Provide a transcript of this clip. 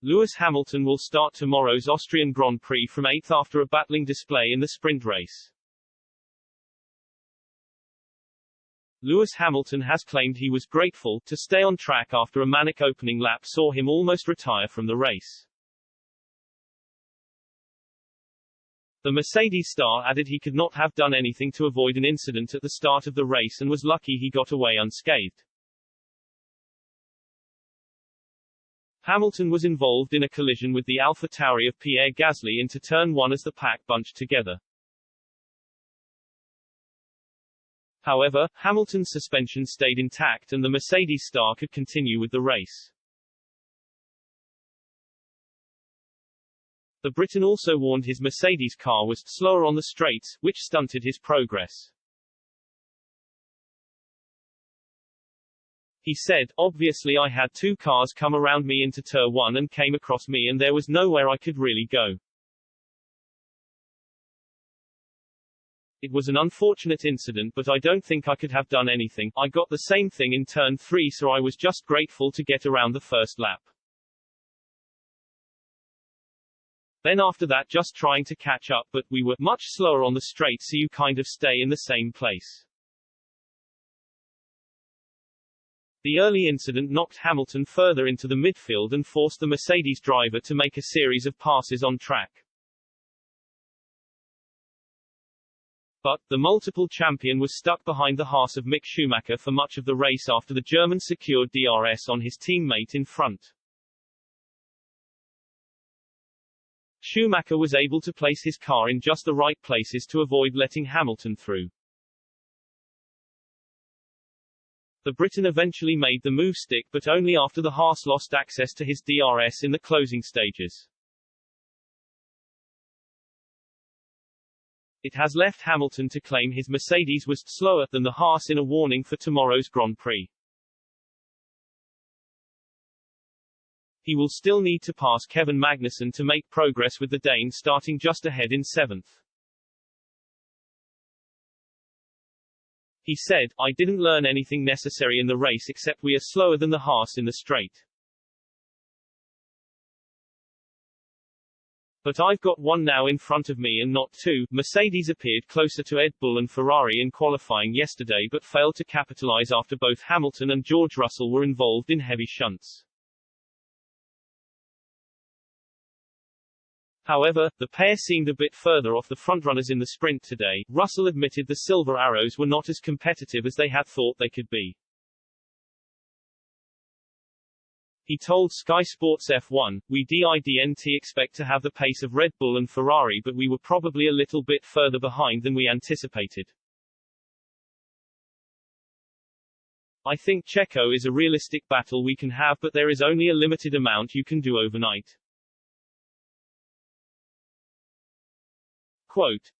Lewis Hamilton will start tomorrow's Austrian Grand Prix from 8th after a battling display in the sprint race. Lewis Hamilton has claimed he was grateful to stay on track after a manic opening lap saw him almost retire from the race. The Mercedes star added he could not have done anything to avoid an incident at the start of the race and was lucky he got away unscathed. Hamilton was involved in a collision with the AlphaTauri of Pierre Gasly into turn 1 as the pack bunched together. However, Hamilton's suspension stayed intact and the Mercedes star could continue with the race. The Briton also warned his Mercedes car was slower on the straights, which stunted his progress. He said, "Obviously I had two cars come around me into turn 1 and came across me and there was nowhere I could really go. It was an unfortunate incident but I don't think I could have done anything. I got the same thing in turn 3 so I was just grateful to get around the first lap. Then after that just trying to catch up but we were much slower on the straight so you kind of stay in the same place." The early incident knocked Hamilton further into the midfield and forced the Mercedes driver to make a series of passes on track. But, the multiple champion was stuck behind the Haas of Mick Schumacher for much of the race after the German secured DRS on his teammate in front. Schumacher was able to place his car in just the right places to avoid letting Hamilton through. The Briton eventually made the move stick but only after the Haas lost access to his DRS in the closing stages. It has left Hamilton to claim his Mercedes was slower than the Haas in a warning for tomorrow's Grand Prix. He will still need to pass Kevin Magnussen to make progress with the Dane starting just ahead in 7th. He said, "I didn't learn anything necessary in the race except we are slower than the Haas in the straight. But I've got one now in front of me and not two." Mercedes appeared closer to Red Bull and Ferrari in qualifying yesterday but failed to capitalize after both Hamilton and George Russell were involved in heavy shunts. However, the pair seemed a bit further off the frontrunners in the sprint today. Russell admitted the Silver Arrows were not as competitive as they had thought they could be. He told Sky Sports F1, "We didn't expect to have the pace of Red Bull and Ferrari but we were probably a little bit further behind than we anticipated. I think Checo is a realistic battle we can have but there is only a limited amount you can do overnight." Quote,